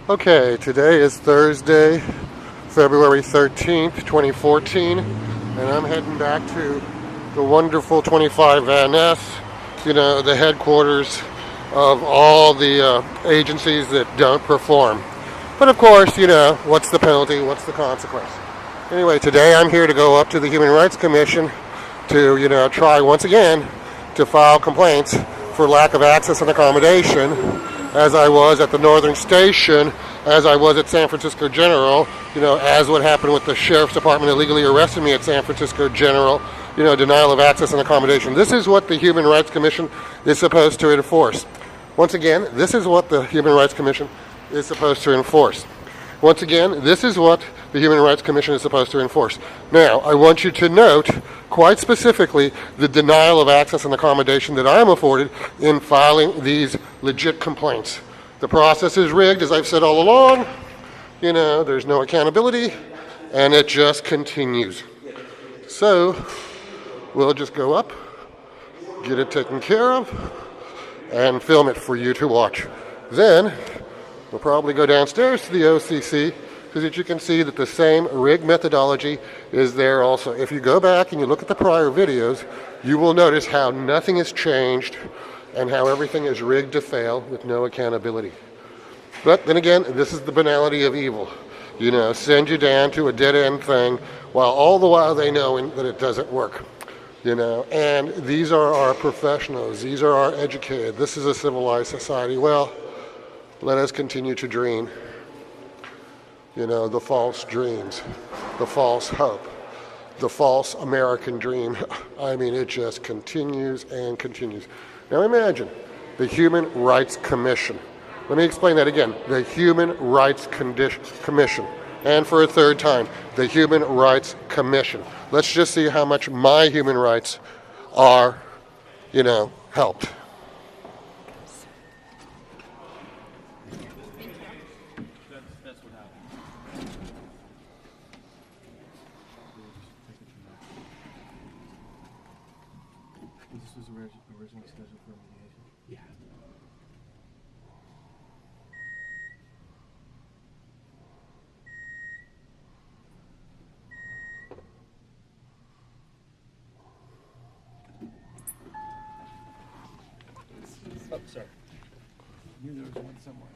Okay, today is Thursday, February 13th, 2014, and I'm heading back to the wonderful 25 Van Ness, the headquarters of all the agencies that don't perform. But of course, what's the penalty, what's the consequence? Anyway, today I'm here to go up to the Human Rights Commission to, try once again to file complaints for lack of access and accommodation, as I was at the Northern Station, as I was at San Francisco General, as what happened with the Sheriff's Department illegally arresting me at San Francisco General, denial of access and accommodation. This is what the Human Rights Commission is supposed to enforce. Once again, this is what the Human Rights Commission is supposed to enforce. Once again, this is what the Human Rights Commission is supposed to enforce. Now, I want you to note, quite specifically, the denial of access and accommodation that I am afforded in filing these legit complaints. The process is rigged, as I've said all along. There's no accountability, and it just continues. So, we'll just go up, get it taken care of, and film it for you to watch. Then, we'll probably go downstairs to the OCC, because as you can see that the same rig methodology is there also. If you go back and you look at the prior videos, you will notice how nothing has changed and how everything is rigged to fail with no accountability. But then again, this is the banality of evil. Send you down to a dead-end thing while all the while they know that it doesn't work. And these are our professionals. These are our educated. This is a civilized society. Well, let us continue to dream. The false dreams, the false hope, the false American dream. I mean, it just continues and continues. Now imagine the Human Rights Commission. Let me explain that again. The Human Rights Commission. And for a third time, the Human Rights Commission. Let's just see how much my human rights are, helped. This was originally scheduled for mediation? Yeah. Oh, sorry. I knew there was one somewhere.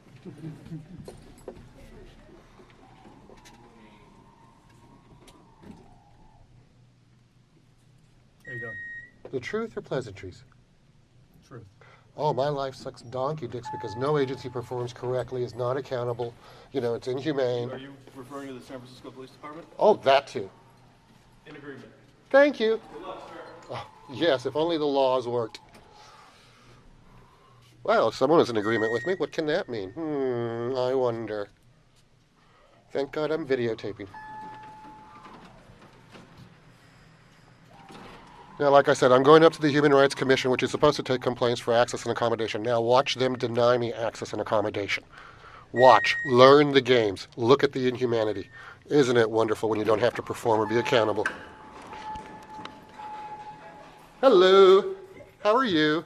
How are you doing? The truth or pleasantries? Truth. Oh, my life sucks donkey dicks because no agency performs correctly, is not accountable, it's inhumane. Are you referring to the San Francisco Police Department? Oh, that too. In agreement. Thank you. Good luck, sir. Oh, yes, if only the laws worked. Well, if someone is in agreement with me, what can that mean? I wonder. Thank God I'm videotaping. Now, like I said, I'm going up to the Human Rights Commission, which is supposed to take complaints for access and accommodation. Now, watch them deny me access and accommodation. Watch. Learn the games. Look at the inhumanity. Isn't it wonderful when you don't have to perform or be accountable? Hello. How are you?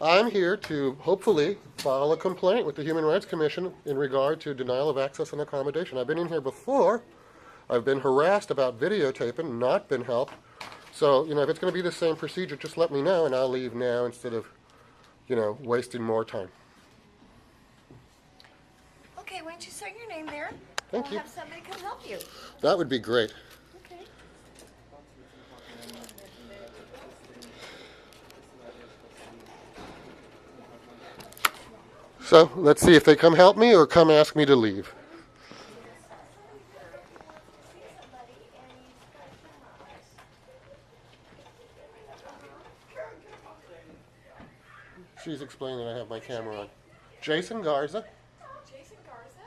I'm here to hopefully file a complaint with the Human Rights Commission in regard to denial of access and accommodation. I've been in here before. I've been harassed about videotaping, not been helped. So, if it's going to be the same procedure, just let me know and I'll leave now instead of, wasting more time. Okay, why don't you sign your name there? Thank you. We'll have somebody come help you. That would be great. Okay. So, let's see if they come help me or come ask me to leave. She's explaining that I have my camera on. Jason Garza. Jason Garza?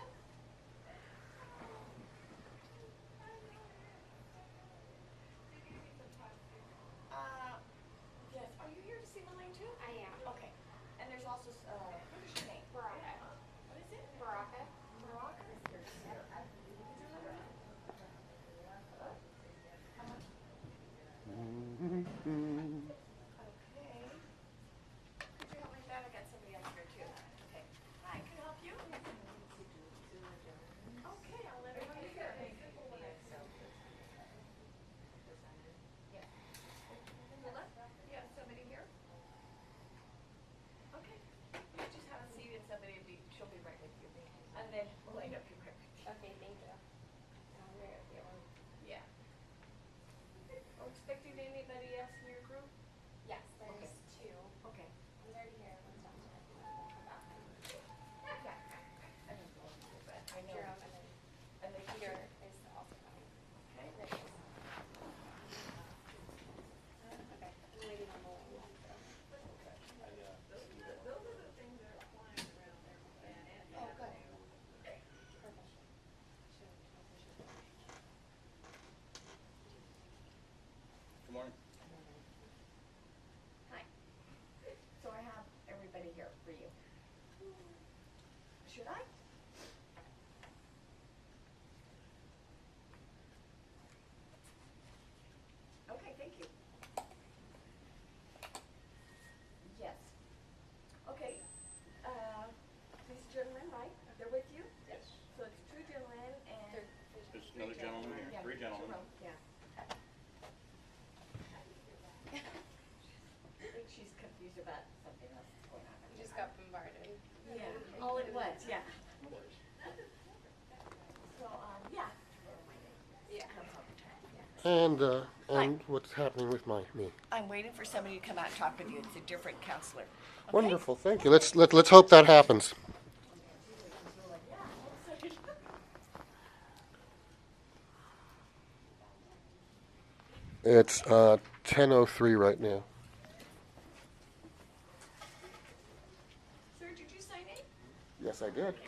Yes. Are you here to see Elaine too? I am. Okay. And there's also, what is your name? Baraka. What is it? Baraka. Baraka? Okay. Could you help me with that? I got somebody else here too. Okay. Hi, can I help you? line up here. Okay, thank you. Yeah. Are expecting anybody else in your group? Yes, there's two. Okay. One's already here, one's downstairs. Come back. I don't know, but I know. Jerome and then And the Peter teacher. is also coming. Okay. There he is. Okay, I'm waiting on the line. Those are the things that are flying around there. Oh, good. Perfect. Good morning. Hi. So I have everybody here for you. Should I? Okay, thank you. Yes. Okay, these gentlemen, right? They're with you? Yes. So it's two gentlemen and. There's another gentleman here, Yeah, three gentlemen. Jerome, yeah. I think she's confused about something else that's going on. We just got bombarded. Yeah, all at once, yeah. So, yeah. Yeah. And what's happening with me? I'm waiting for somebody to come out and talk with you. It's a different counselor. Okay? Wonderful, thank you. Let's hope that happens. It's 10:03 right now. Sir, did you sign in? Yes, I did. Thank you.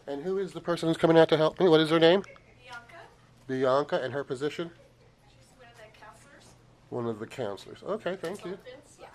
And who is the person who's coming out to help me? What is her name? Bianca, Bianca, and her position? she's one of the counselors. One of the counselors. Okay, thank you. Consultants, yeah.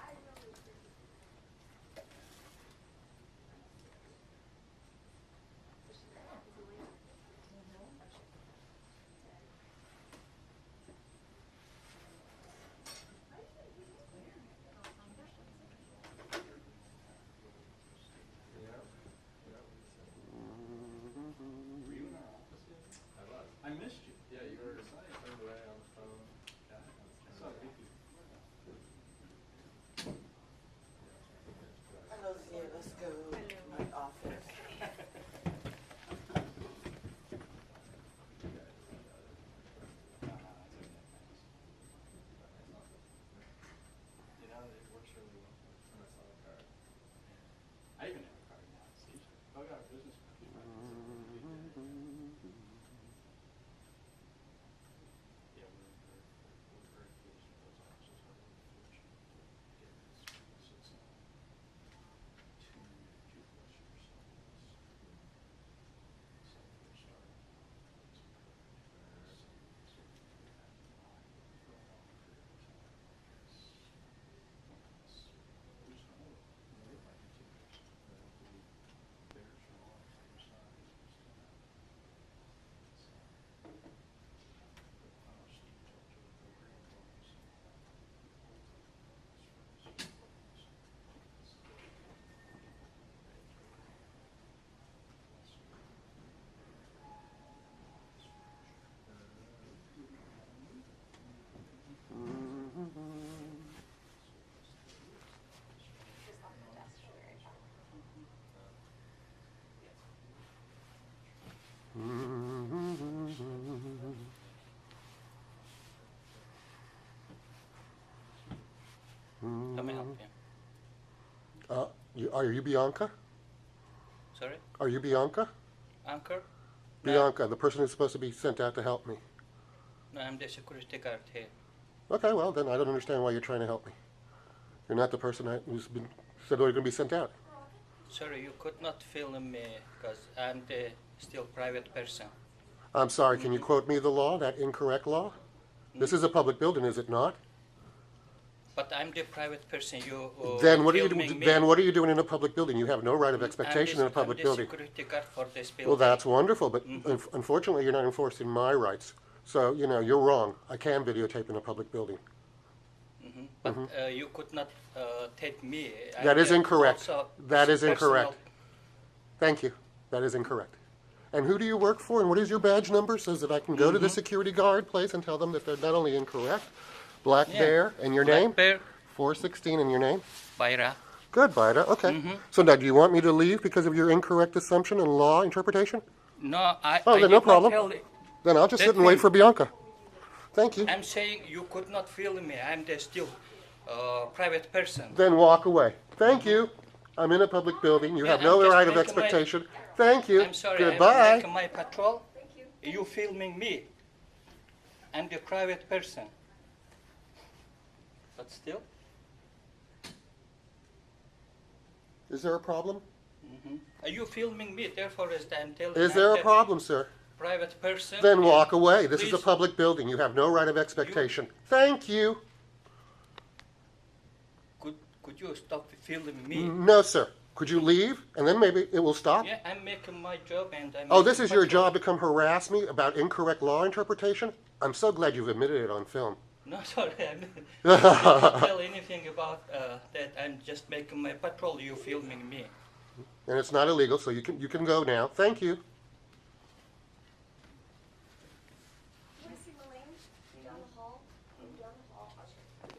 Were you in our office yet? I was. I missed you. Yeah, you were turned away on the phone. Yeah, I saw Vicky. Hello there, let's go to my office. You know, it works really well when I saw the card. I even have a card now. See? Oh, yeah, our business card. Yeah, we're very pleased with those offices. We're really fortunate to get this because it's 2+ years. So we're starting. It's encouraged. So we have for a long period of time. We just know it. We're like 2 years. There's your life, your size, and still have it. The final details of the program was Just off the desk, sugar. How may I help you? Are you Bianca? Sorry? Are you Bianca? Anchor? No, Bianca, the person who's supposed to be sent out to help me. no, I'm the security guard here. Okay, well, then I don't understand why you're trying to help me. You're not the person who's been said they're going to be sent out. Sorry, you could not film me because I'm the still private person. I'm sorry, can you quote me the law, that incorrect law? This is a public building, is it not? But I'm the private person. You Then what are you filming me. then what are you doing in a public building? You have no right of expectation in a public I'm the building. security guard for this building. Well, that's wonderful, but unfortunately, you're not enforcing my rights. So, you're wrong. I can videotape in a public building. But you could not tape me. That is incorrect. Also That is personal- incorrect. Thank you. That is incorrect. And who do you work for, and what is your badge number, so that I can go to the security guard place and tell them that they're not only incorrect, Black Yeah. Bear, and your Black name? Bear, 416, and your name? Byra. Good, Vida. Okay. So now, do you want me to leave because of your incorrect assumption and law interpretation? No, I Oh, I then did no not problem. tell. Then I'll just That sit and wait means- for Bianca. Thank you. I'm saying you could not film me. I'm the still private person. Then walk away. Thank you. I'm in a public building. You Yeah, have no I'm just right of making my- expectation. Thank you. I'm sorry. Goodbye. I'm making my patrol. You filming me. I'm the private person. But still. Is there a problem? Are you filming me? Therefore, as I'm telling. Is I'm there a the problem, sir? Private person. Then and walk away. This is a please- public building. You have no right of expectation. Thank you. Could you stop filming me? No, sir. Could you leave? And then maybe it will stop? Yeah, I'm making my job and I'm. Oh, this making is your patrol. job to come harass me about incorrect law interpretation? I'm so glad you've admitted it on film. No, sorry, I didn't tell anything about that. I'm just making my patrol. You filming me? And it's not illegal, so you can go now. Thank you. Want to see Elaine? Down the hall? Down the hall.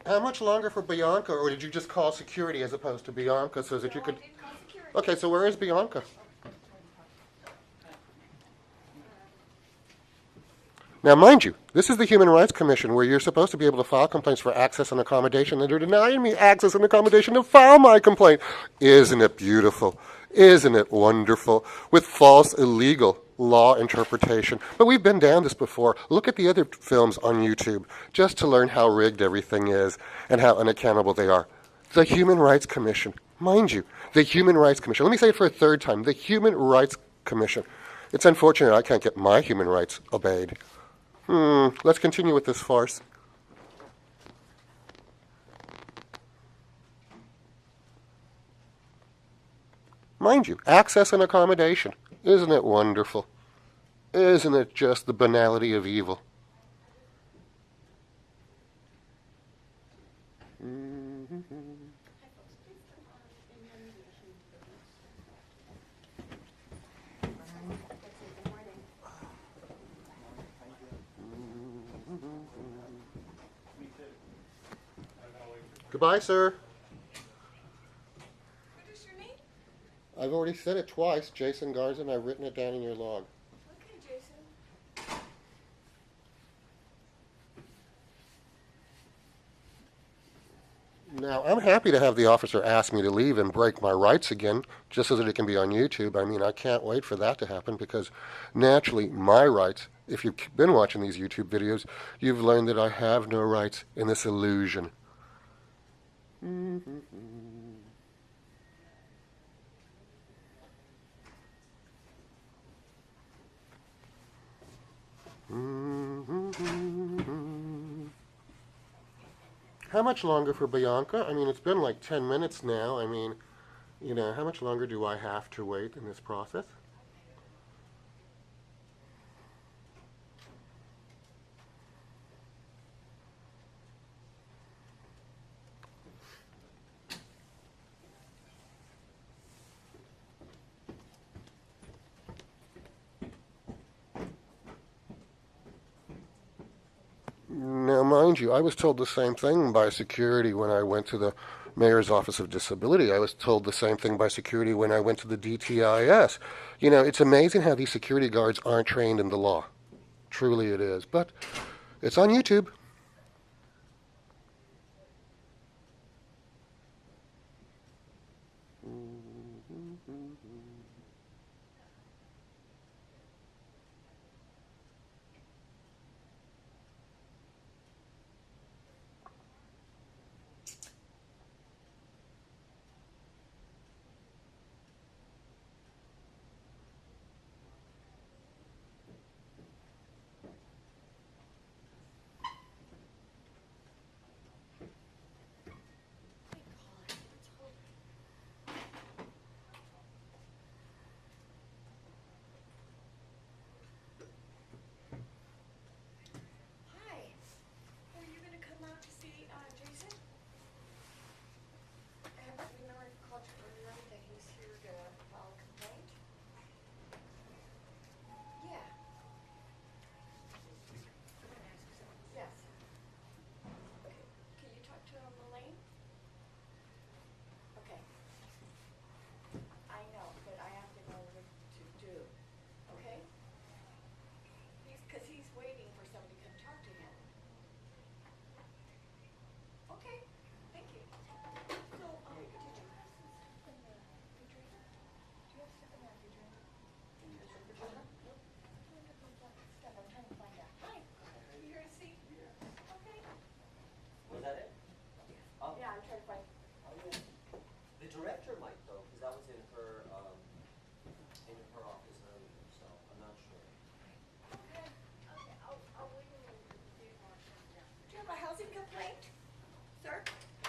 How much longer for Bianca, or did you just call security as opposed to Bianca so that you could... Didn't call security. Okay, so where is Bianca? Now, mind you, this is the Human Rights Commission where you're supposed to be able to file complaints for access and accommodation, and they're denying me access and accommodation to file my complaint. Isn't it beautiful? Isn't it wonderful? With false, illegal law interpretation. But we've been down this before. Look at the other films on YouTube just to learn how rigged everything is and how unaccountable they are. The Human Rights Commission. Mind you, the Human Rights Commission. Let me say it for a third time. The Human Rights Commission. It's unfortunate I can't get my human rights obeyed. Let's continue with this farce. Mind you, access and accommodation. Isn't it wonderful? Isn't it just the banality of evil? Goodbye, sir. What is your name? I've already said it twice, Jason Garza, and I've written it down in your log. Okay, Jason. Now, I'm happy to have the officer ask me to leave and break my rights again, just so that it can be on YouTube. I mean, I can't wait for that to happen because naturally, my rights, if you've been watching these YouTube videos, you've learned that I have no rights in this illusion. How much longer for Bianca? I mean, it's been like 10 minutes now. I mean, you know, how much longer do I have to wait in this process? Now, mind you, I was told the same thing by security when I went to the Mayor's Office of Disability. I was told the same thing by security when I went to the DTIS. You know, it's amazing how these security guards aren't trained in the law. Truly it is. But it's on YouTube.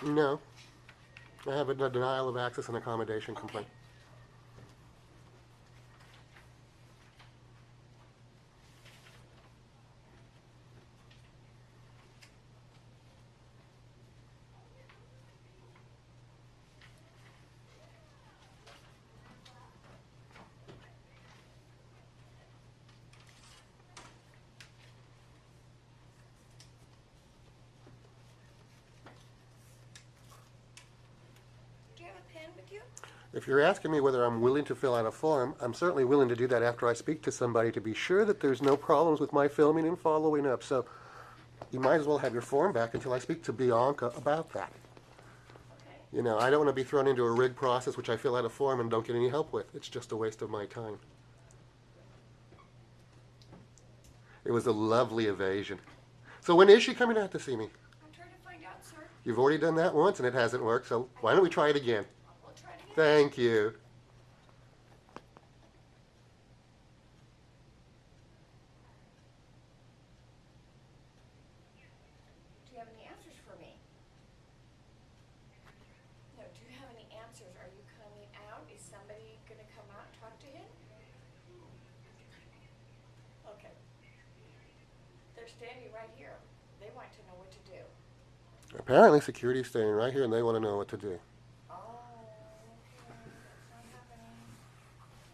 No. I have a denial of access and accommodation complaint. Do you have a pen with you? If you're asking me whether I'm willing to fill out a form, I'm certainly willing to do that after I speak to somebody to be sure that there's no problems with my filming and following up. So you might as well have your form back until I speak to Bianca about that. Okay. You know, I don't want to be thrown into a rigged process which I fill out a form and don't get any help with. It's just a waste of my time. It was a lovely evasion. So when is she coming out to see me? I'm trying to find out, sir. You've already done that once and it hasn't worked, so why don't we try it again? We'll try it again. Thank you. Do you have any answers for me? No, do you have any answers? Are you coming out? Is somebody gonna come out and talk to him? Okay. They're standing right here. They want to know what to do. Apparently security's staying right here and they want to know what to do. Oh, okay. That's not happening.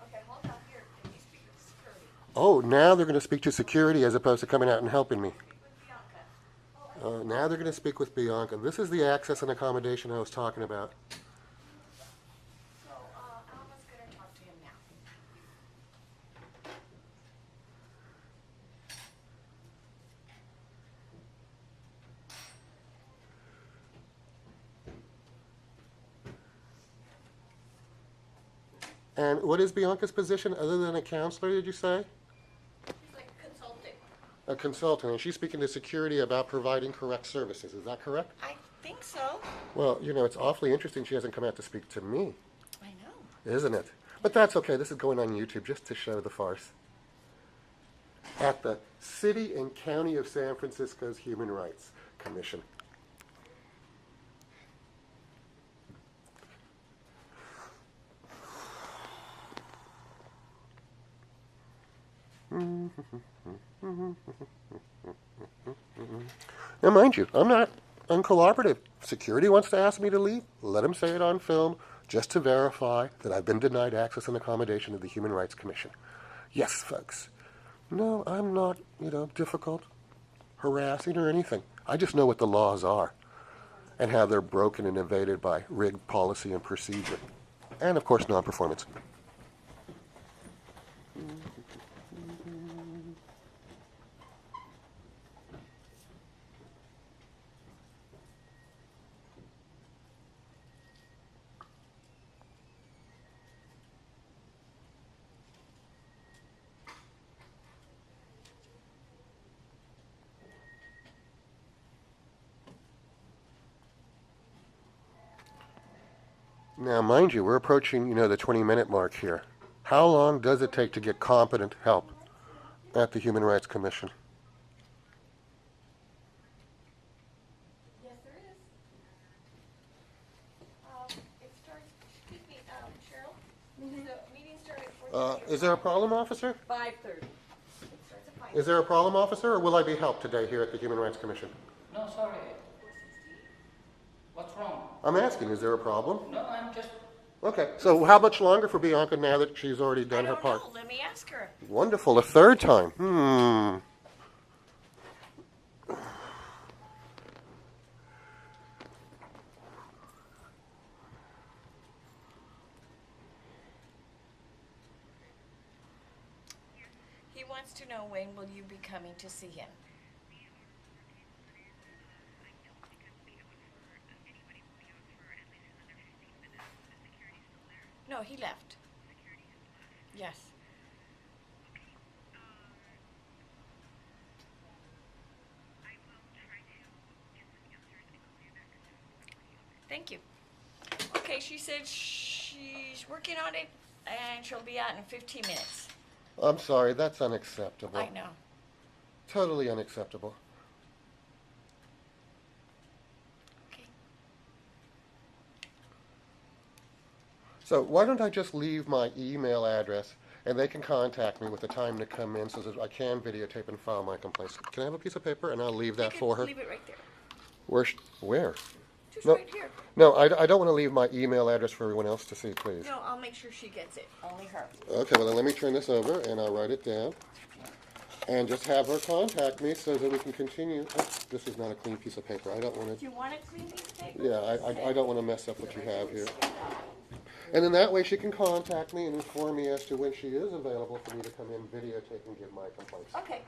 Okay, hold on here. Can you speak with security? Oh, now they're going to speak to security as opposed to coming out and helping me. Speak with Bianca. Oh, Now they're going to speak with Bianca. This is the access and accommodation I was talking about. so, Alma's gonna talk to him now. And what is Bianca's position other than a counselor, did you say? He's like consulting. A consultant, and she's speaking to security about providing correct services. Is that correct? I think so. Well, you know, it's awfully interesting she hasn't come out to speak to me, I know. isn't it? But that's okay. This is going on YouTube just to show the farce. At the City and County of San Francisco's Human Rights Commission. Now, mind you, I'm not uncooperative. Security wants to ask me to leave. Let them say it on film just to verify that I've been denied access and accommodation to the Human Rights Commission. Yes, folks. No, I'm not, difficult, harassing, or anything. I just know what the laws are and how they're broken and evaded by rigged policy and procedure. And, of course, non-performance. Now, mind you, we're approaching, the 20-minute mark here. How long does it take to get competent help at the Human Rights Commission? Yes, there is. It starts, excuse me, Cheryl, the meeting started at 4:30. Is there a problem, officer? 5:30. It starts at 5. Is there a problem, officer, or will I be helped today here at the Human Rights Commission? No, sorry. What's wrong? I'm asking, is there a problem? No, I'm just. Okay, so how much longer for Bianca now that she's already I done her don't part? know. Let me ask her. Wonderful, a third time. He wants to know when will you be coming to see him? No, he left. Yes. Thank you. Okay, she said she's working on it and she'll be out in 15 minutes. I'm sorry, that's unacceptable. I know. Totally unacceptable. Okay. So why don't I just leave my email address and they can contact me with the time to come in so that I can videotape and file my complaints. Can I have a piece of paper and I'll leave that for her? Leave it right there. Where? Just No. right here. No, I don't want to leave my email address for everyone else to see, please. No, I'll make sure she gets it. Only her. Okay, well then let me turn this over and I'll write it down. And just have her contact me so that we can continue. Oh, this is not a clean piece of paper. I don't want Do to, you want a clean piece of paper? yeah, I don't want to mess up what you have here. And then that way she can contact me and inform me as to when she is available for me to come in, videotape, and give my complaints. Okay.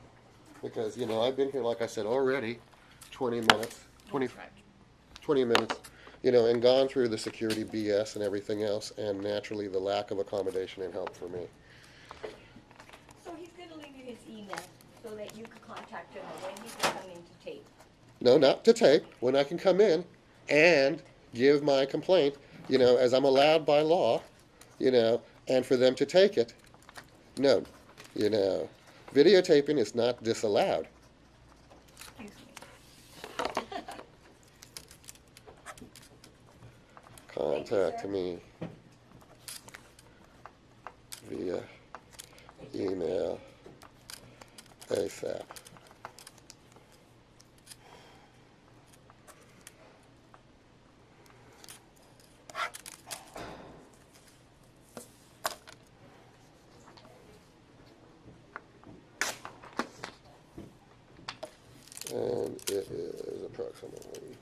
Because, you know, I've been here, like I said, already 20 minutes, 20 minutes, you know, and gone through the security BS and everything else, and naturally the lack of accommodation and help for me. So he's going to leave you his email so that you can contact him when he can come in to tape. No, not to tape, when I can come in and give my complaint, you know, as I'm allowed by law, you know, and for them to take it. No, you know, videotaping is not disallowed. Excuse me. Contact me via email ASAP. And it is approximately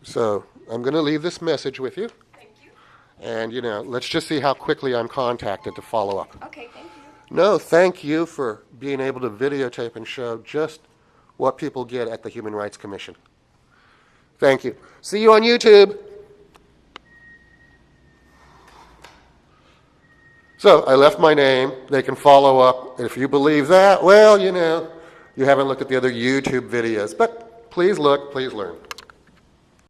so I'm going to leave this message with you. Thank you. And, you know, let's just see how quickly I'm contacted to follow up. Okay, thank you. No, thank you for being able to videotape and show just what people get at the Human Rights Commission. Thank you. See you on YouTube. So I left my name. They can follow up. If you believe that, well, you know, you haven't looked at the other YouTube videos. But please look, please learn.